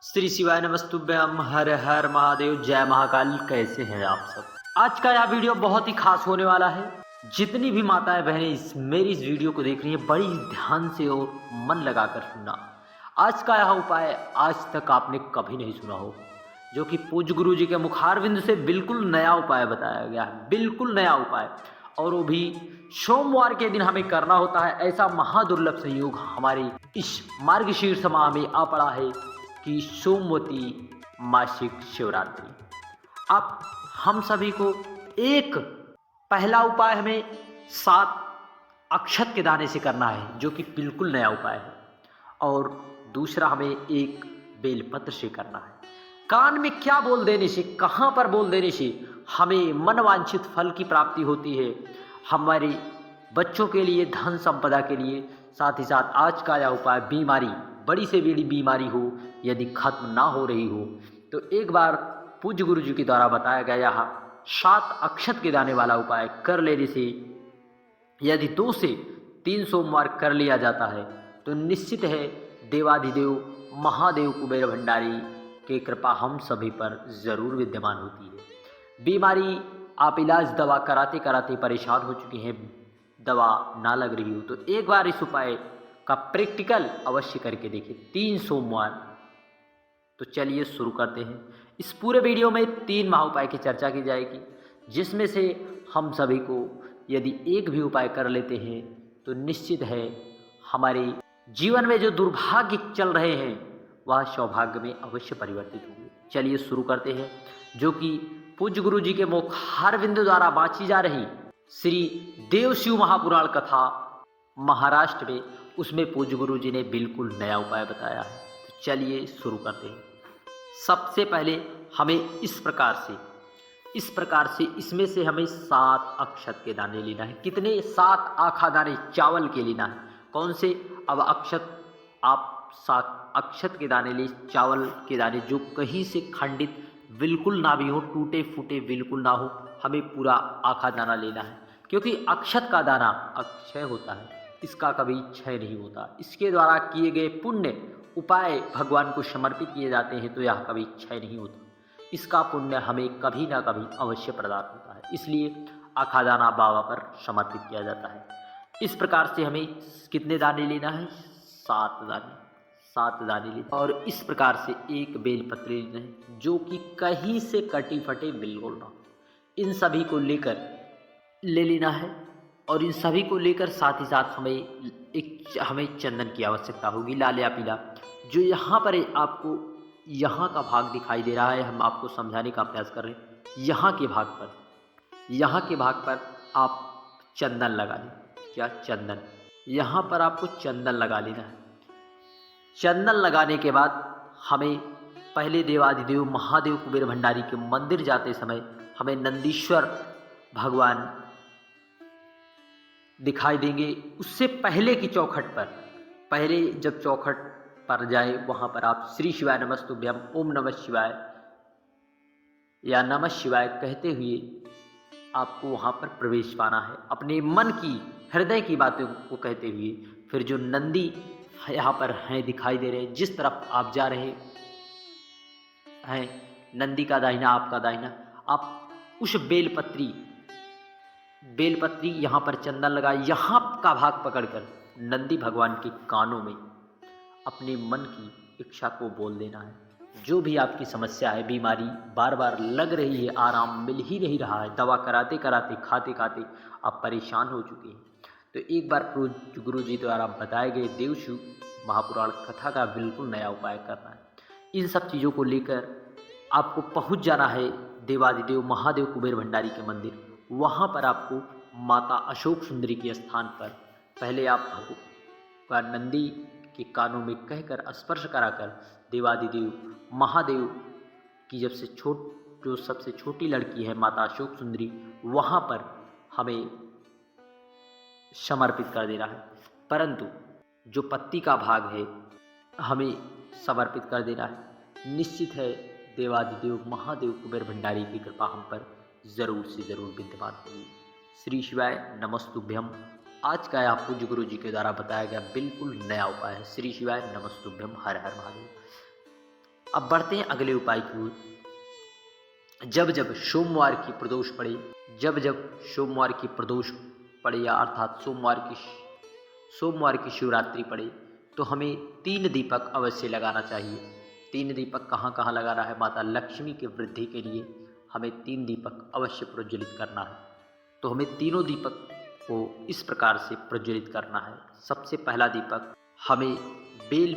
श्री शिवाय नमस्तुभ्यम। हर हर महादेव, जय महाकाल। कैसे हैं आप सब? आज का यह वीडियो बहुत ही खास होने वाला है। जितनी भी माताएं बहनें मेरी इस वीडियो को देख रही हैं, बड़ी ध्यान से और मन लगाकर सुनना। आज का यह उपाय आज तक आपने कभी नहीं सुना हो, जो कि पूज्य गुरु जी के मुखारविंद से बिल्कुल नया उपाय बताया गया है। बिल्कुल नया उपाय, और वो भी सोमवार के दिन हमें करना होता है। ऐसा महादुर्लभ संयोग हमारे इस मार्गशीर्ष माह में आ पड़ा है कि सोमवती मासिक शिवरात्रि। अब हम सभी को एक पहला उपाय हमें 7 अक्षत के दाने से करना है, जो कि बिल्कुल नया उपाय है। और दूसरा हमें एक बेलपत्र से करना है। कान में क्या बोल देने से, कहाँ पर बोल देने से हमें मनवांछित फल की प्राप्ति होती है, हमारे बच्चों के लिए, धन संपदा के लिए। साथ ही साथ आज का यह उपाय बीमारी, बड़ी से बड़ी बीमारी हो, यदि खत्म ना हो रही हो, तो एक बार पूज्य गुरु जी के द्वारा बताया गया यह 7 अक्षत के दाने वाला उपाय कर लेने से, यदि 2 से 3 सोमवार कर लिया जाता है, तो निश्चित है देवाधिदेव महादेव कुबेर भंडारी की कृपा हम सभी पर जरूर विद्यमान होती है। बीमारी, आप इलाज दवा कराते कराते परेशान हो चुके हैं, दवा ना लग रही हो, तो एक बार इस उपाय का प्रैक्टिकल अवश्य करके देखिए। 3 सोमवार। तो चलिए शुरू करते हैं। इस पूरे वीडियो में 3 महाउपाय की चर्चा की जाएगी, जिसमें से हम सभी को यदि एक भी उपाय कर लेते हैं तो निश्चित है हमारे जीवन में जो दुर्भाग्य चल रहे हैं वह सौभाग्य में अवश्य परिवर्तित होंगे। चलिए शुरू करते हैं। जो कि पूज्य गुरु जी के मुखारविंद द्वारा बाँची जा रही श्री देव शिव महापुराण कथा महाराष्ट्र में, उसमें पूज्य गुरु जी ने बिल्कुल नया उपाय बताया है। तो चलिए शुरू करते हैं। सबसे पहले हमें इस प्रकार से इसमें से हमें 7 अक्षत के दाने लेना है। कितने? 7 आखा दाने चावल के लेना है। कौन से? अब अक्षत, आप 7 अक्षत के दाने ले, चावल के दाने जो कहीं से खंडित बिल्कुल ना भी हो, टूटे फूटे बिल्कुल ना हो, हमें पूरा आखा दाना लेना है। क्योंकि अक्षत का दाना अक्षय होता है, इसका कभी क्षय नहीं होता। इसके द्वारा किए गए पुण्य उपाय भगवान को समर्पित किए जाते हैं, तो यह कभी क्षय नहीं होता। इसका पुण्य हमें कभी ना कभी अवश्य प्रदान होता है, इसलिए आखा दाना बाबा पर समर्पित किया जाता है। इस प्रकार से हमें कितने दाने लेना है? 7 दाने। 7 दाने लेना, और इस प्रकार से एक बेलपत्र लेना है, जो कि कहीं से कटी फटे बिल्कुल ना। इन सभी को लेकर ले लेना है, और इन सभी को लेकर साथ ही साथ हमें चंदन की आवश्यकता होगी, लाल या पीला। जो यहाँ पर आपको यहाँ का भाग दिखाई दे रहा है, हम आपको समझाने का प्रयास कर रहे हैं। यहाँ के भाग पर आप चंदन लगा लें। क्या? चंदन। यहाँ पर आपको चंदन लगा लेना है। चंदन लगाने के बाद हमें पहले देवाधिदेव महादेव कुबेर भंडारी के मंदिर जाते समय हमें नंदीश्वर भगवान दिखाई देंगे। उससे पहले की चौखट पर, पहले जब चौखट पर जाए, वहाँ पर आप श्री शिवाय नमस्तुभ्यम, ओम नमः शिवाय या नमः शिवाय कहते हुए आपको वहाँ पर प्रवेश पाना है, अपने मन की, हृदय की बातों को कहते हुए। फिर जो नंदी यहाँ पर हैं, दिखाई दे रहे हैं, जिस तरफ आप जा रहे हैं, नंदी का दाहिना, आपका दाहिना, आप उस बेलपत्री यहाँ पर चंदन लगा, यहाँ का भाग पकड़कर नंदी भगवान के कानों में अपने मन की इच्छा को बोल देना है। जो भी आपकी समस्या है, बीमारी बार बार लग रही है, आराम मिल ही नहीं रहा है, दवा कराते कराते, खाते खाते आप परेशान हो चुके हैं, तो एक बार गुरु जी द्वारा बताए गए देव शिव महापुराण कथा का बिल्कुल नया उपाय करना है। इन सब चीज़ों को लेकर आपको पहुंच जाना है देवाधिदेव महादेव कुबेर भंडारी के मंदिर। वहाँ पर आपको माता अशोक सुंदरी के स्थान पर पहले आप भगवान नंदी के कानों में कहकर, स्पर्श कराकर, देवाधिदेव महादेव की जो सबसे छोटी लड़की है माता अशोक सुंदरी, वहाँ पर हमें समर्पित कर देना है। परंतु जो पत्ती का भाग है हमें समर्पित कर देना है। निश्चित है देवाधिदेव महादेव कुबेर भंडारी की कृपा हम पर जरूर से जरूर विद्यमान होगी। श्री शिवाय नमस्तुभ्यम। आज का यह पूज्य गुरु जी के द्वारा बताया गया बिल्कुल नया उपाय है। श्री शिवाय नमस्तुभ्यम। हर हर महादेव। अब बढ़ते हैं अगले उपाय की ओर। जब जब सोमवार की प्रदोष पड़े, जब जब सोमवार की प्रदोष पड़े या अर्थात सोमवार की शिवरात्रि पड़े, तो हमें 3 दीपक अवश्य लगाना चाहिए। 3 दीपक कहाँ कहाँ लगाना है? माता लक्ष्मी की वृद्धि के लिए हमें 3 दीपक अवश्य प्रज्वलित करना है। तो हमें तीनों दीपक को इस प्रकार से प्रज्वलित करना है। सबसे पहला दीपक, हमें बेल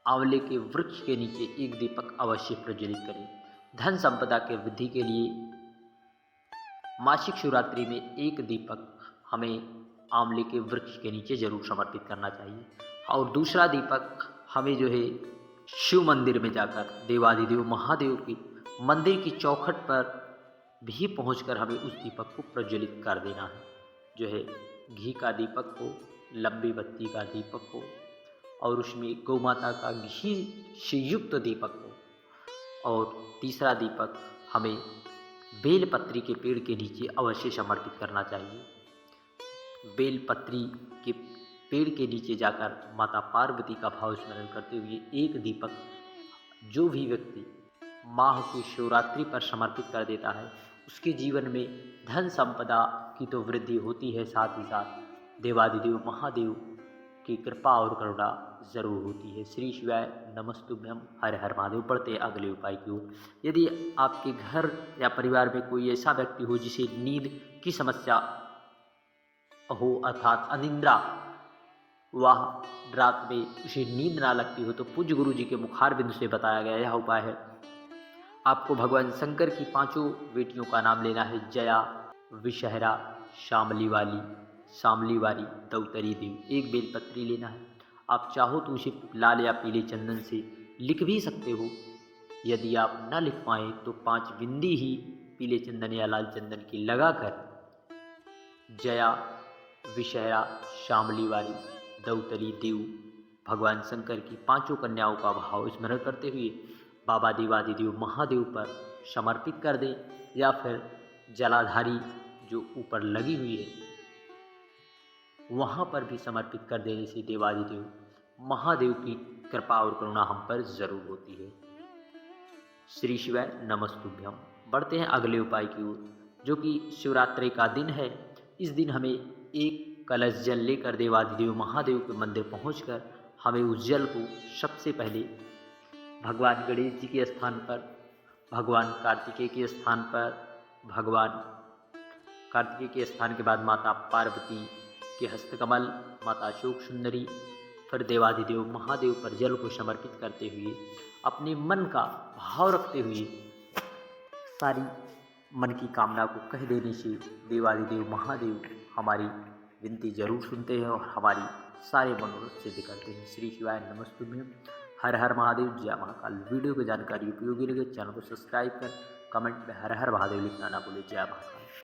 आंवले के वृक्ष के नीचे एक दीपक अवश्य प्रज्वलित करें। धन संपदा के वृद्धि के लिए मासिक शिवरात्रि में एक दीपक हमें आंवले के वृक्ष के नीचे जरूर समर्पित करना चाहिए। और दूसरा दीपक हमें जो है शिव मंदिर में जाकर देवाधिदेव महादेव की मंदिर की चौखट पर भी पहुंचकर हमें उस दीपक को प्रज्वलित कर देना है। जो है घी का दीपक हो, लंबी बत्ती का दीपक हो और उसमें गौ माता का घी से युक्त दीपक हो। और तीसरा दीपक हमें बेलपत्री के पेड़ के नीचे अवश्य समर्पित करना चाहिए। बेलपत्री के पेड़ के नीचे जाकर माता पार्वती का भाव स्मरण करते हुए एक दीपक जो भी व्यक्ति माह की शिवरात्रि पर समर्पित कर देता है, उसके जीवन में धन संपदा की तो वृद्धि होती है, साथ ही साथ देवादिदेव महादेव की कृपा और करुणा जरूर होती है। श्री शिवाय नमस्तुभ्यम। हर हर महादेव। बढ़ते अगले उपाय की ओर। यदि आपके घर या परिवार में कोई ऐसा व्यक्ति हो जिसे नींद की समस्या हो अर्थात अनिद्रा, वह रात में उसे नींद ना लगती हो, तो पूज्य गुरु जी के मुखार बिंदु से बताया गया यह उपाय है। आपको भगवान शंकर की 5 बेटियों का नाम लेना है। जया, विषहरा, शामली वाली, दौतरी देवी। एक बेलपत्री लेना है। आप चाहो तो उसे लाल या पीले चंदन से लिख भी सकते हो। यदि आप न लिख पाए तो 5 बिंदी ही पीले चंदन या लाल चंदन की लगाकर जया, विषहरा, शामली वाली, दौतरी देव भगवान शंकर की 5 कन्याओं का भाव स्मरण करते हुए बाबा देवादिदेव महादेव पर समर्पित कर दें, या फिर जलाधारी जो ऊपर लगी हुई है वहाँ पर भी समर्पित कर देने से देवादिदेव महादेव की कृपा और करुणा हम पर जरूर होती है। श्री शिवाय नमस्तुभ्यम। बढ़ते हैं अगले उपाय की ओर, जो कि शिवरात्रि का दिन है। इस दिन हमें एक कलश जल लेकर देवादिदेव महादेव के मंदिर पहुंचकर हमें उस जल को सबसे पहले भगवान गणेश जी के स्थान पर, भगवान कार्तिकेय के स्थान पर, भगवान कार्तिकेय के स्थान के बाद माता पार्वती के हस्तकमल, माता अशोक सुंदरी, फिर देवादिदेव महादेव पर जल को समर्पित करते हुए अपने मन का भाव रखते हुए सारी मन की कामना को कह देने से देवादिदेव महादेव हमारी विनती जरूर सुनते हैं और हमारी सारे मनोरथ सिद्ध करते हैं। श्री शिवाय नमस्तुभ्यम। हर हर महादेव। जय महाकाल। वीडियो की जानकारी उपयोगी लगे चैनल को सब्सक्राइब कर कमेंट में हर हर महादेव लिखना ना भूले। जय महाकाल।